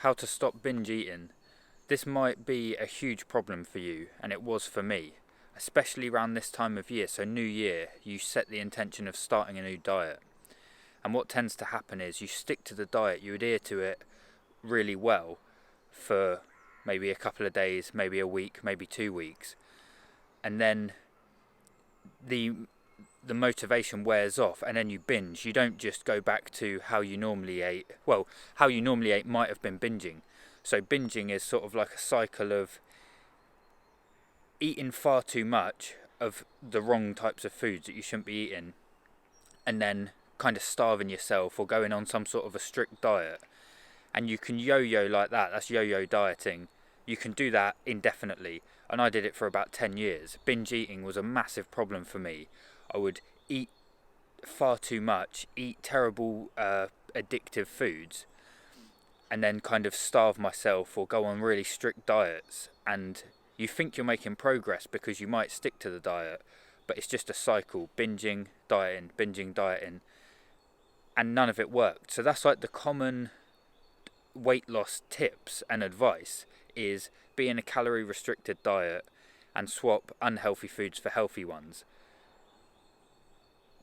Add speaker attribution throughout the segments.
Speaker 1: How to stop binge eating. This might be a huge problem for you, and it was for me, especially around this time of year. So New Year, you set the intention of starting a new diet. And what tends to happen is you stick to the diet, you adhere to it really well for maybe a couple of days, maybe a week, maybe 2 weeks. And then the motivation wears off, and then you binge. You don't just go back to how you normally ate. Well, how you normally ate might have been binging. So binging is sort of like a cycle of eating far too much of the wrong types of foods that you shouldn't be eating, and then kind of starving yourself or going on some sort of a strict diet. And you can yo-yo like that. That's yo-yo dieting. You can do that indefinitely, and I did it for about 10 years. Binge eating was a massive problem for me. I would eat far too much, eat terrible addictive foods, and then kind of starve myself or go on really strict diets. And you think you're making progress because you might stick to the diet, but it's just a cycle: binging, dieting, and none of it worked. So that's like the common weight loss tips and advice is be in a calorie restricted diet and swap unhealthy foods for healthy ones.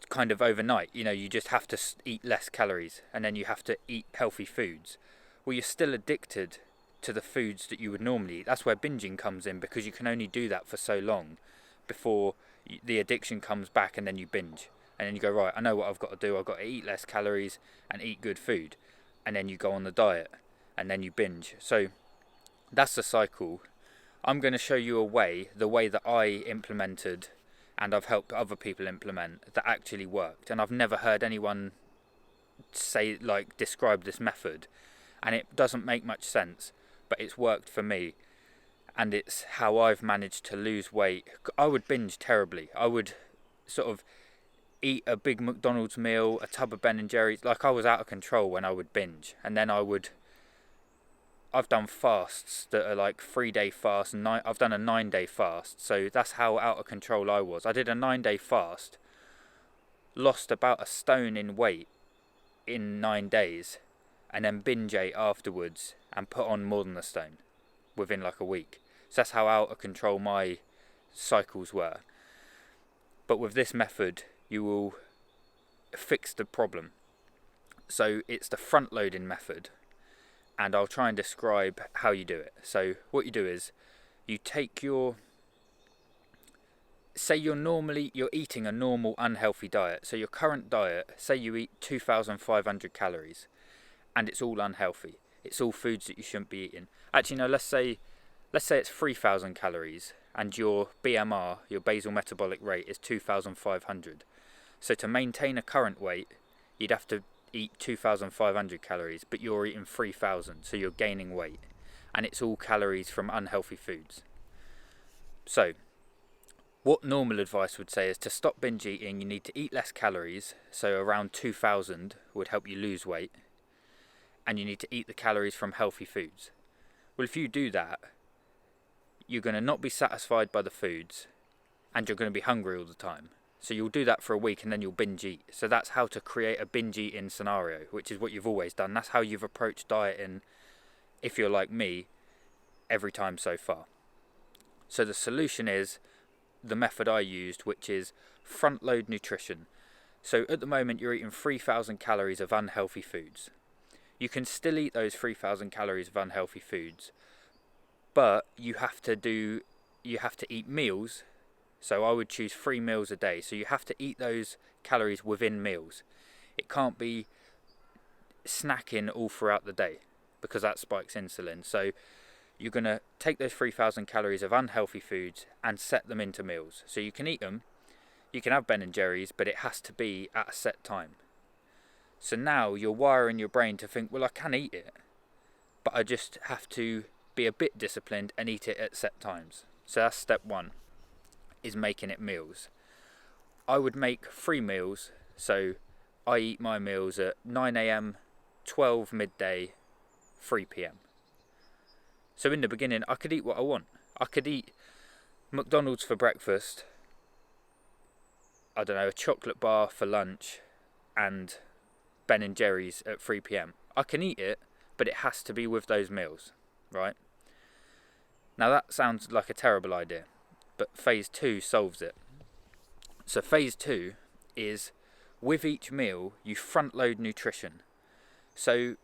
Speaker 1: Kind of overnight, you just have to eat less calories and then you have to eat healthy foods. Well, you're still addicted to the foods that you would normally eat. That's where binging comes in, because you can only do that for so long before the addiction comes back, and then you binge. And then you go, right, I know what I've got to do. I've got to eat less calories and eat good food. And then you go on the diet and then you binge. So that's the cycle. I'm going to show you the way that I implemented and I've helped other people implement, that actually worked. And I've never heard anyone describe this method. And it doesn't make much sense, but it's worked for me. And it's how I've managed to lose weight. I would binge terribly. I would sort of eat a big McDonald's meal, a tub of Ben & Jerry's. Like, I was out of control when I would binge. And then I've done fasts that are like 3-day fast, and I've done a 9-day fast. So that's how out of control I was. I did a 9-day fast, lost about a stone in weight in 9 days, and then binge ate afterwards and put on more than a stone within like a week. So that's how out of control my cycles were. But with this method, you will fix the problem. So it's the front loading method, and I'll try and describe how you do it. So what you do is you take say you're eating a normal unhealthy diet. So your current diet, say you eat 2,500 calories and it's all unhealthy. It's all foods that you shouldn't be eating. Actually, no, let's say it's 3,000 calories and your BMR, your basal metabolic rate, is 2,500. So to maintain a current weight, you'd have to eat 2,500 calories, but you're eating 3,000, so you're gaining weight. And it's all calories from unhealthy foods. So what normal advice would say is to stop binge eating, you need to eat less calories, so around 2,000 would help you lose weight, and you need to eat the calories from healthy foods. Well, if you do that, you're going to not be satisfied by the foods, and you're going to be hungry all the time. So you'll do that for a week and then you'll binge eat. So that's how to create a binge eating scenario, which is what you've always done. That's how you've approached dieting, if you're like me, every time so far. So the solution is the method I used, which is front load nutrition. So at the moment you're eating 3,000 calories of unhealthy foods. You can still eat those 3,000 calories of unhealthy foods, but you have to eat meals. So I would choose 3 meals a day. So you have to eat those calories within meals. It can't be snacking all throughout the day, because that spikes insulin. So you're going to take those 3,000 calories of unhealthy foods and set them into meals. So you can eat them, you can have Ben & Jerry's, but it has to be at a set time. So now you're wiring your brain to think, well, I can eat it, but I just have to be a bit disciplined and eat it at set times. So that's step 1, is making it meals. I would make 3 meals. So I eat my meals at 9 a.m, 12 midday, 3 p.m. So in the beginning, I could eat what I want. I could eat McDonald's for breakfast, I don't know, a chocolate bar for lunch, and Ben & Jerry's at 3 p.m. I can eat it, but it has to be with those meals, right? Now that sounds like a terrible idea, but phase 2 solves it. So phase 2 is, with each meal, you front load nutrition. So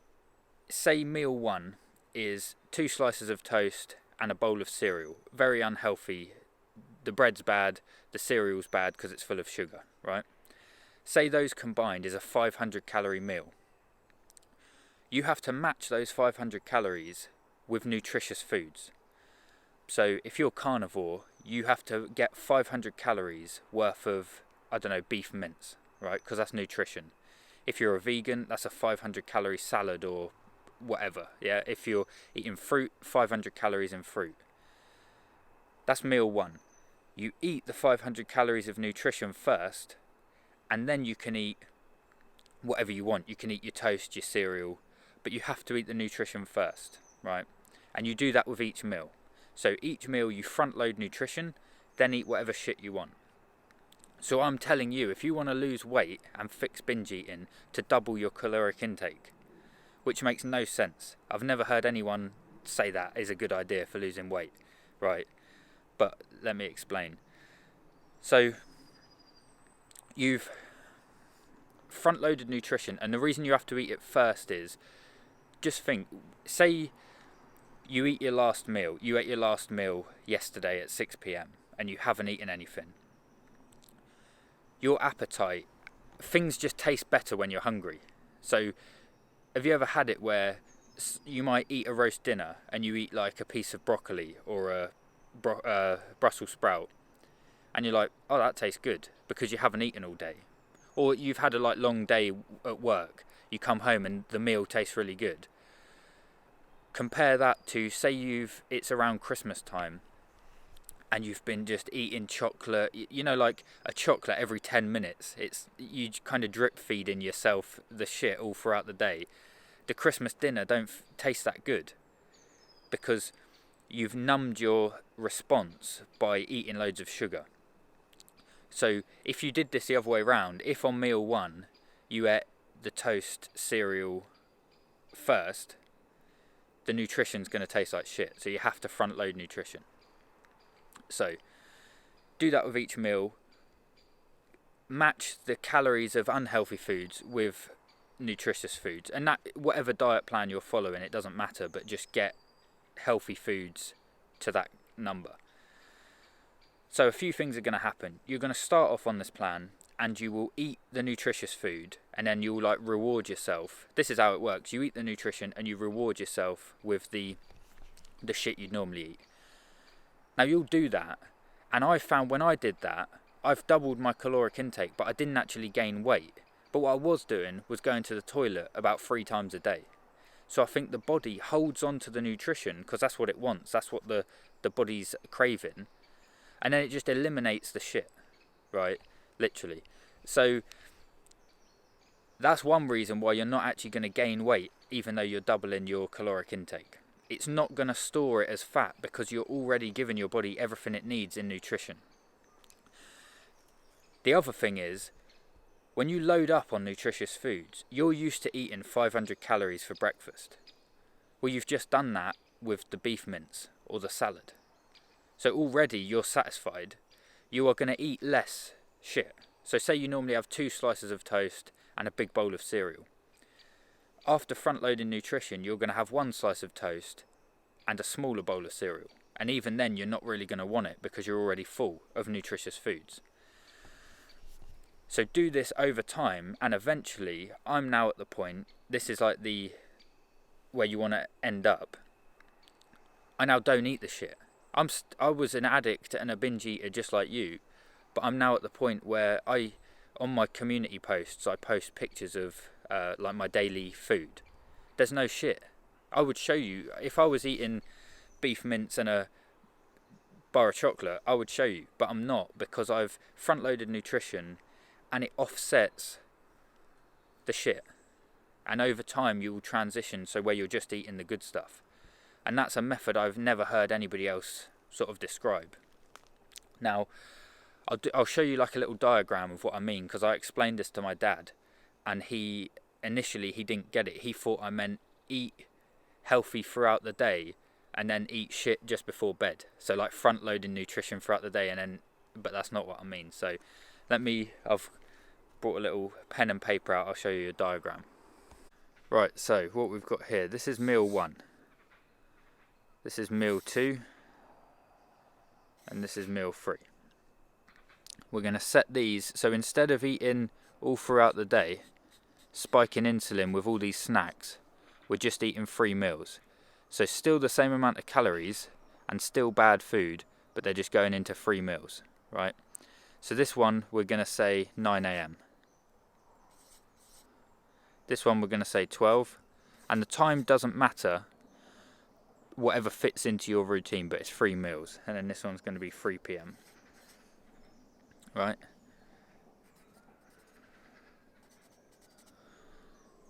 Speaker 1: say meal 1 is 2 slices of toast and a bowl of cereal. Very unhealthy. The bread's bad, the cereal's bad because it's full of sugar, right? Say those combined is a 500 calorie meal. You have to match those 500 calories with nutritious foods. So if you're carnivore, you have to get 500 calories worth of, I don't know, beef mince, right? Because that's nutrition. If you're a vegan, that's a 500 calorie salad or whatever, yeah? If you're eating fruit, 500 calories in fruit. That's meal 1. You eat the 500 calories of nutrition first, and then you can eat whatever you want. You can eat your toast, your cereal, but you have to eat the nutrition first, right? And you do that with each meal. So each meal you front load nutrition, then eat whatever shit you want. So I'm telling you, if you want to lose weight and fix binge eating, to double your caloric intake, which makes no sense. I've never heard anyone say that is a good idea for losing weight, right? But let me explain. So you've front loaded nutrition, and the reason you have to eat it first is, just think, say you eat your last meal, you ate your last meal yesterday at 6 p.m. and you haven't eaten anything. Your appetite, things just taste better when you're hungry. So have you ever had it where you might eat a roast dinner and you eat like a piece of broccoli or a Brussels sprout, and you're like, oh, that tastes good, because you haven't eaten all day? Or you've had a long day at work, you come home and the meal tastes really good. Compare that to, say it's around Christmas time and you've been just eating chocolate, like a chocolate every 10 minutes. You kind of drip feeding yourself the shit all throughout the day. The Christmas dinner don't taste that good, because you've numbed your response by eating loads of sugar. So if you did this the other way around, if on meal 1 you ate the toast, cereal first, the nutrition's going to taste like shit. So you have to front load nutrition. So do that with each meal. Match the calories of unhealthy foods with nutritious foods, and that, whatever diet plan you're following, it doesn't matter, but just get healthy foods to that number. So a few things are going to happen. You're going to start off on this plan and you will eat the nutritious food, and then you'll reward yourself. This is how it works. You eat the nutrition and you reward yourself with the shit you'd normally eat. Now you'll do that, and I found when I did that, I've doubled my caloric intake, but I didn't actually gain weight. But what I was doing was going to the toilet about 3 times a day. So I think the body holds on to the nutrition because that's what it wants. That's what the body's craving. And then it just eliminates the shit, right? Literally. So that's one reason why you're not actually going to gain weight, even though you're doubling your caloric intake. It's not going to store it as fat because you're already giving your body everything it needs in nutrition. The other thing is, when you load up on nutritious foods, you're used to eating 500 calories for breakfast. Well, you've just done that with the beef mince or the salad. So already you're satisfied. You are going to eat less shit. So say you normally have 2 slices of toast and a big bowl of cereal. After front-loading nutrition, you're going to have 1 slice of toast and a smaller bowl of cereal. And even then, you're not really going to want it because you're already full of nutritious foods. So do this over time, and eventually, I'm now at the point, this is like where you want to end up. I now don't eat the shit. I was an addict and a binge eater just like you, but I'm now at the point where on my community posts, I post pictures of my daily food. There's no shit. I would show you, if I was eating beef mince and a bar of chocolate, I would show you, but I'm not, because I've front-loaded nutrition and it offsets the shit. And over time you will transition so where you're just eating the good stuff. And that's a method I've never heard anybody else sort of describe. Now, I'll show you like a little diagram of what I mean, because I explained this to my dad, and initially he didn't get it. He thought I meant eat healthy throughout the day and then eat shit just before bed. So like front loading nutrition throughout the day and then, but that's not what I mean. So I've brought a little pen and paper out, I'll show you a diagram. Right, so what we've got here, this is meal 1. This is meal 2. And this is meal 3. We're going to set these, so instead of eating all throughout the day, spiking insulin with all these snacks, we're just eating 3 meals. So still the same amount of calories and still bad food, but they're just going into 3 meals, right? So this one we're going to say 9 AM. This one we're going to say 12. And the time doesn't matter, whatever fits into your routine, but it's 3 meals. And then this one's going to be 3 PM. Right?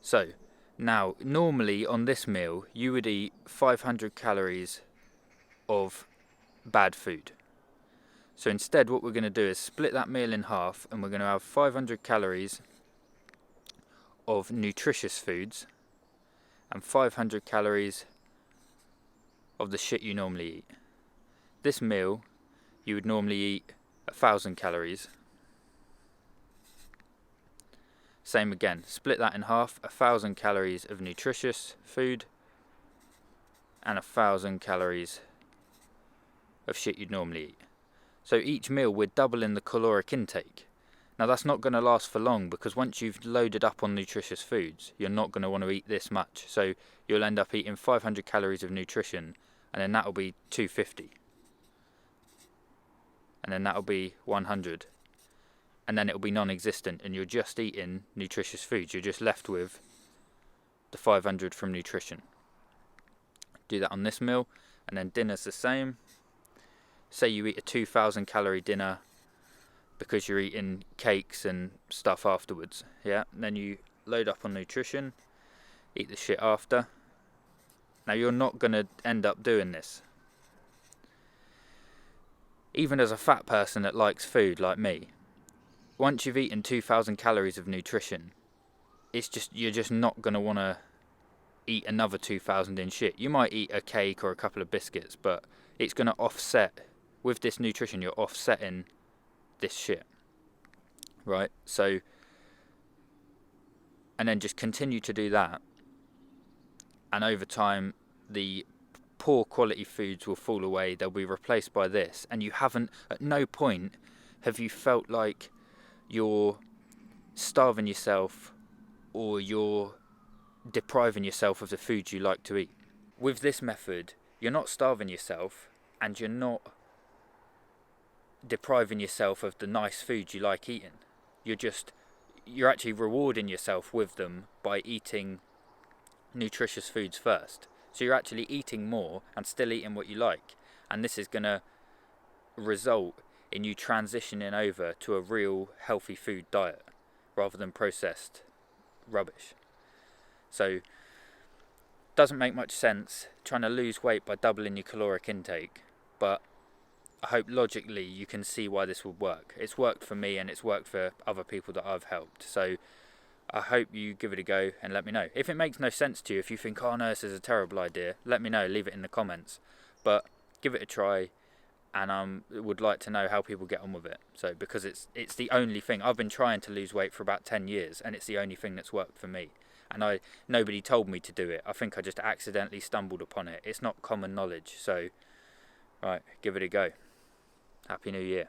Speaker 1: So, now, normally on this meal, you would eat 500 calories of bad food. So instead, what we're going to do is split that meal in half, and we're going to have 500 calories of nutritious foods, and 500 calories of the shit you normally eat. This meal, you would normally eat 1,000 calories. Same again, split that in half, 1,000 calories of nutritious food and 1,000 calories of shit you'd normally eat. So each meal we're doubling the caloric intake. Now that's not going to last for long, because once you've loaded up on nutritious foods, you're not going to want to eat this much. So you'll end up eating 500 calories of nutrition, and then that'll be 250. And then that'll be 100. And then it'll be non-existent, and you're just eating nutritious foods. You're just left with the 500 from nutrition. Do that on this meal, and then dinner's the same. Say you eat a 2,000 calorie dinner because you're eating cakes and stuff afterwards, yeah? And then you load up on nutrition, eat the shit after. Now you're not going to end up doing this. Even as a fat person that likes food like me, once you've eaten 2,000 calories of nutrition, you're just not going to want to eat another 2,000 in shit. You might eat a cake or a couple of biscuits, but it's going to offset. With this nutrition, you're offsetting this shit, right? So, and then just continue to do that, and over time the poor quality foods will fall away. They'll be replaced by this, and at no point have you felt like you're starving yourself or you're depriving yourself of the food you like to eat. With this method, you're not starving yourself, and you're not depriving yourself of the nice food you like eating. You're actually rewarding yourself with them by eating nutritious foods first. So you're actually eating more and still eating what you like, and this is going to result in you transitioning over to a real healthy food diet rather than processed rubbish. So doesn't make much sense trying to lose weight by doubling your caloric intake, but I hope logically you can see why this would work. It's worked for me, and it's worked for other people that I've helped. So I hope you give it a go and let me know. If it makes no sense to you, if you think, oh no, this is a terrible idea, let me know, leave it in the comments. But give it a try, and I would like to know how people get on with it. So because it's the only thing. I've been trying to lose weight for about 10 years, and it's the only thing that's worked for me. And nobody told me to do it. I think I just accidentally stumbled upon it. It's not common knowledge. So, right, give it a go. Happy New Year.